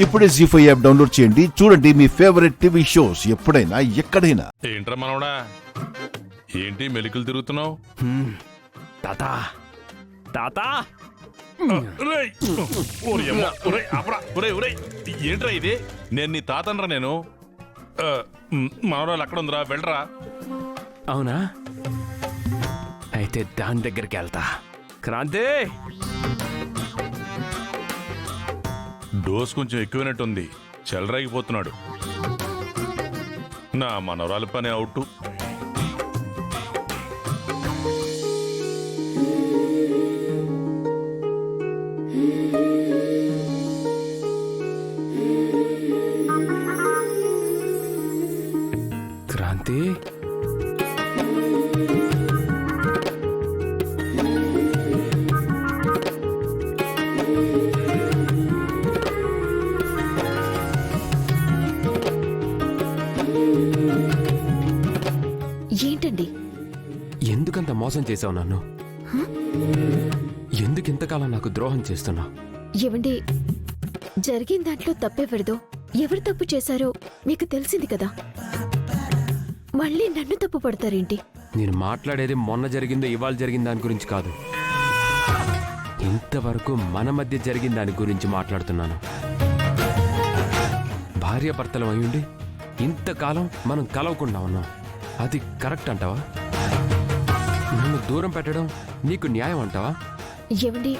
ఇప్పుడే జీ5 app download చేయండి. చూడండి మీ ఫేవరెట్ టీవీ షోస్ ఎప్పుడైనా ఎక్కడైనా. ఏంట్రా మనవడా, ఏంటి మెలికలు తిరుగుతున్నావు? తాతా తాతా ఏంట్రా ఇది? నేను నీ తాతనరా. నేను మనవరాలు అక్కడ ఉందిరా, వెళ్ళరా. అవునా, అయితే దాని దగ్గరికి వెళ్తా. క్రాంతి, డోస్ కొంచెం ఎక్కువైనట్టుంది, చెలరాగిపోతున్నాడు. నా మనవరాలి పని అవుట్. క్రాంతి, ఏంటండి? ఎందుకంత మోసం చేసావు నన్ను? ఎందుకు ఇంతకాలం నాకు ద్రోహం చేస్తున్నావు? ఏవండి, జరిగిన దాంట్లో తప్పెవరిదో, ఎవరు తప్పు చేశారో మీకు తెలిసింది కదా, మళ్ళీ నన్ను తప్పు పడతారేంటి? నేను మాట్లాడేది మొన్న జరిగిందో ఇవాళ జరిగిన దాని గురించి కాదు, ఇంతవరకు మన మధ్య జరిగిన దాని గురించి మాట్లాడుతున్నాను. భార్యాభర్తలం అయ్యుండి ఇంతకాలం మనం కలవకుండా ఉన్నాం. అది కరెక్ట్ అంటావా? నన్ను దూరం పెట్టడం నీకు న్యాయం అంటావా? ఏవండి,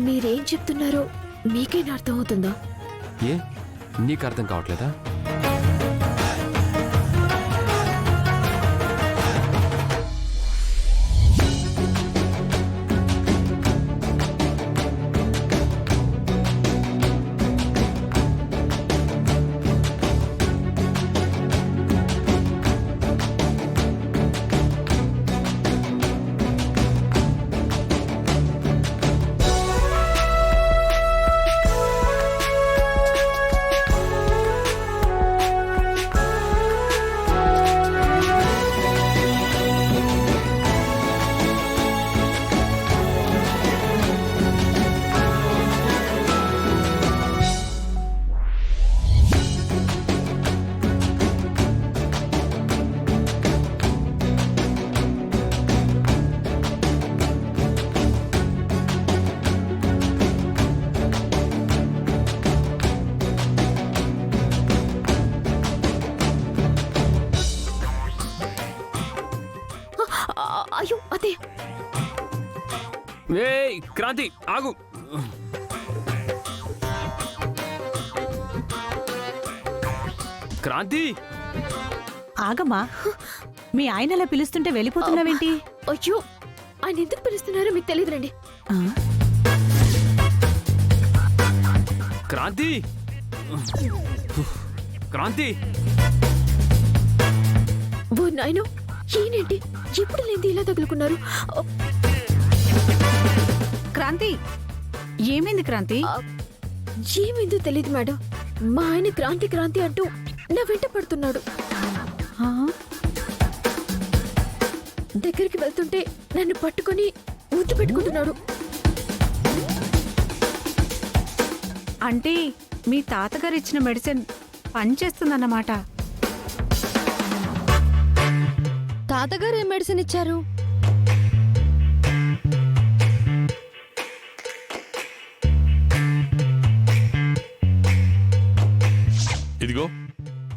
మీరేం చెప్తున్నారో మీకైనా అర్థమవుతుందా? ఏ, నీకు అర్థం కావట్లేదా? అయ్యో అదే. ఏయ్ క్రాంతి, ఆగు. క్రాంతి, ఆగమ్మా, మీ ఆయన అలా పిలుస్తుంటే వెళ్ళిపోతున్నావేంటి? అయ్యో, ఆయన ఎందుకు పిలుస్తున్నారో మీకు తెలియదురండి. ఆ? క్రాంతి, క్రాంతి. ఓ నాయనో, ఈయనేంటి ఎప్పుడు లేంది ఇలా తగులుకున్నారు? క్రాంతి, ఏమైంది క్రాంతి? ఏమైందో తెలియదు మేడం, మా ఆయన క్రాంతి క్రాంతి అంటూ నా వెంట పడుతున్నాడు. ఆ? దగ్గరికి వెళ్తుంటే నన్ను పట్టుకొని ముద్దు పెట్టుకుంటున్నాడు. అంటే మీ తాతగారు ఇచ్చిన మెడిసిన్ పనిచేస్తుందన్నమాట. తాతగారు ఏం మెడిసిన్ ఇచ్చారు? ఇదిగో,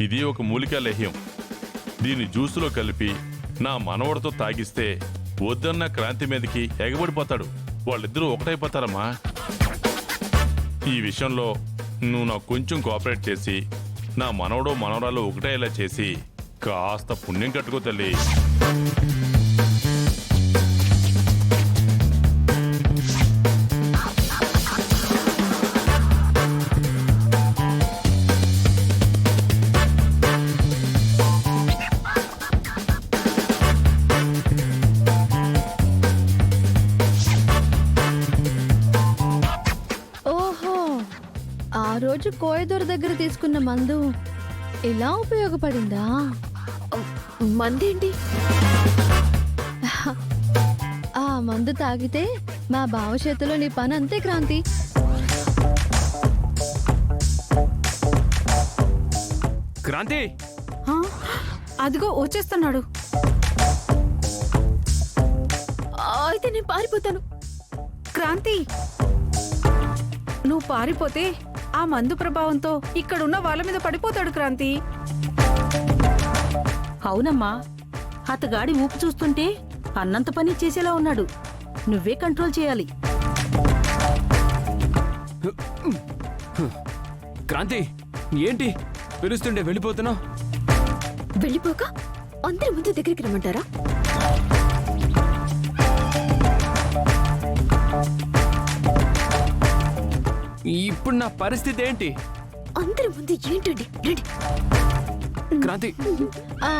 ఇది ఒక మూలికా లేహ్యం. దీన్ని జ్యూసులో కలిపి నా మనవడితో తాగిస్తే వద్దన్న క్రాంతి మీదకి ఎగబడిపోతాడు. వాళ్ళిద్దరూ ఒకటైపోతారమ్మా. ఈ విషయంలో నువ్వు నాకు కొంచెం కోఆపరేట్ చేసి నా మనవడో మనవరాలు ఒకటేలా చేసి కాస్త పుణ్యం కట్టుకో తల్లి. ఓహో, ఆ రోజు కోయదొర దగ్గర తీసుకున్న మందు ఇలా ఉపయోగపడిందా? మందేంటి? ఆ మందు తాగితే మా బావ చేతిలో నీ పని అంతే క్రాంతి. క్రాంతి ఆ, అదిగో వచ్చేస్తున్నాడు. అయితే నేను పారిపోతాను. క్రాంతి, నువ్వు పారిపోతే ఆ మందు ప్రభావంతో ఇక్కడున్న వాళ్ళ మీద పడిపోతాడు క్రాంతి. అవునమ్మా, అతగాడి ఊపు చూస్తుంటే అన్నంత పని చేసేలా ఉన్నాడు. నువ్వే కంట్రోల్ చేయాలి. క్రాంతి ఏంటి పిలుస్తుండే వెళ్ళిపోతున్నావు? వెళ్ళిపోక అందరి ముందు దగ్గరికి రమ్మంటారా? ఇప్పుడు నా పరిస్థితి ఏంటి? అందరి ముందు ఏంటండి? రండి. క్రాంతి ఆ,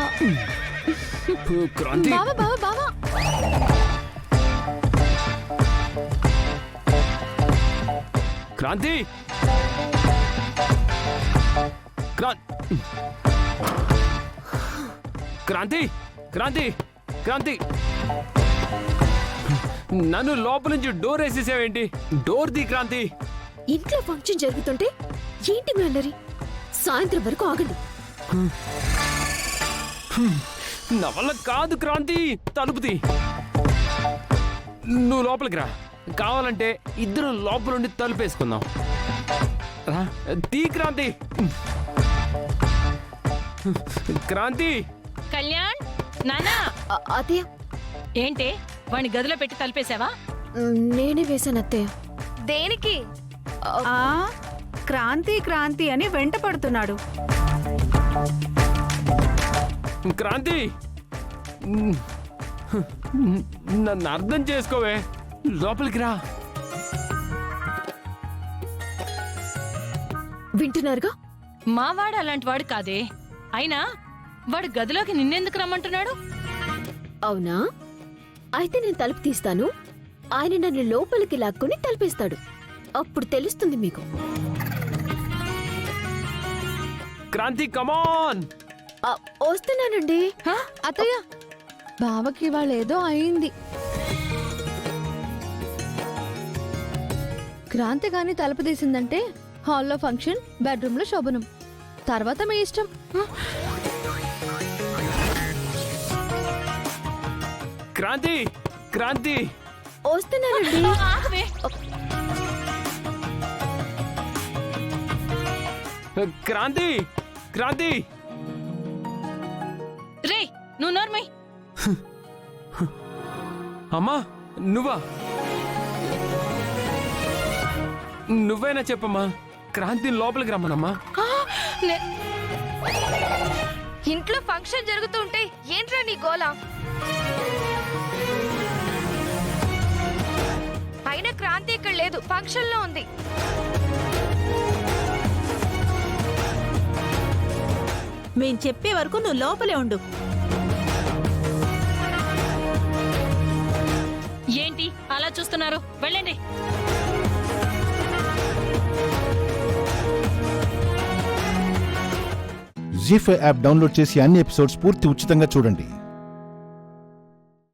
క్రాంతి బావా బావా బావా క్రాంతి క్రాంతి క్రాంతి క్రాంతి నన్ను లోపల నుంచి డోర్ వేసేసావేంటి? డోర్ ది క్రాంతి. ఇంట్లో ఫంక్షన్ జరుగుతుంటే ఏంటి మీ అల్లరి? సాయంత్రం వరకు ఆగండి. నా వల్ల కాదు క్రాంతి. తలుపుతి. నువ్వు లోపలికి రా. కావాలంటే ఇద్దరు లోపల నుండి తలుపేసుకుందాం. రా తీ క్రాంతి. క్రాంతి కళ్యాణ్, నానా అత్తయ్య, ఏంటే వాణ్ణి గదిలో పెట్టి తలిపేశావా? నేనే వేశాను అత్తయ్య. దేనికి? ఆ, క్రాంతి క్రాంతి అని వెంట పడుతున్నాడు. క్రాంతి నన్ను అర్థం చేసుకోవే. లోపలికి రా. వింటున్నారుగా? మావాడు అలాంటి వాడు కాదే. అయినా వాడు గదిలోకి నిన్నెందుకు రమ్మంటున్నాడు? అవునా? అయితే నేను తలుపు తీస్తాను, ఆయన నన్ను లోపలికి లాక్కుని తలుపేస్తాడు. అప్పుడు తెలుస్తుంది మీకు. క్రాంతి కమాన్. వస్తున్నానండి. అత్తయ్య, బావకి ఇవాళ ఏదో అయింది. క్రాంతి గాని తలుపు తీసిందంటే హాల్లో ఫంక్షన్, బెడ్రూమ్ లో శోభనం. తర్వాత మీ ఇష్టం. క్రాంతి క్రాంతి వస్తున్నానండి. ఆగవే. క్రాంతి క్రాంతి రే, నువ్వు నోర్మై. అమ్మా నువ్వా? నువ్వైనా చెప్పమ్మా. క్రాంతి లోపలికి రమ్మనమ్మా. ఇంట్లో ఫంక్షన్ జరుగుతుంటే ఏంట్రా నీ గోల? అయినా క్రాంతి ఇక్కడ లేదు, ఫంక్షన్ లో ఉంది. మేం చెప్పే వరకు నువ్వు లోపలే ఉండు. ఏంటి అలా చూస్తున్నారు? వెళ్ళండి. జీ5 యాప్ డౌన్లోడ్ చేసి అన్ని ఎపిసోడ్స్ పూర్తి ఉచితంగా చూడండి.